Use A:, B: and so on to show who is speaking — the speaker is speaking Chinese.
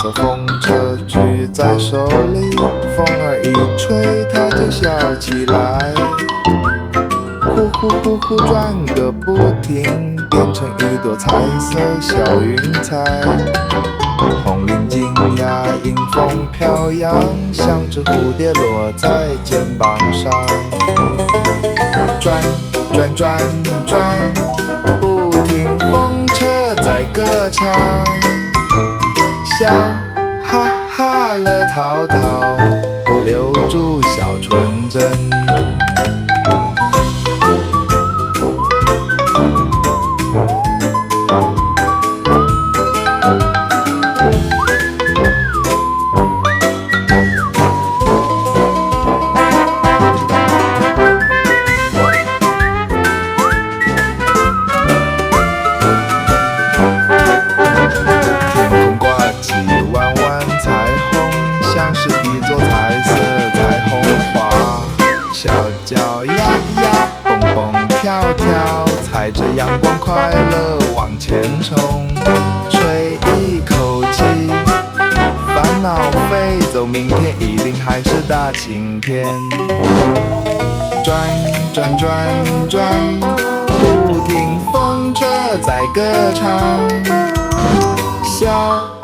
A: 色风车举在手里，风儿一吹，它就笑起来。呼呼呼呼转个不停，变成一朵彩色小云彩。红领巾呀，迎风飘扬，像只蝴蝶落在肩膀上。转转转转，不停，风车在歌唱。笑哈哈乐淘淘，留住小纯真。像是一座彩色彩虹花，小脚呀呀，蹦蹦跳跳，踩着阳光快乐往前冲。吹一口气，烦恼飞走，明天一定还是大晴天。转转转转，不停，风车在歌唱。笑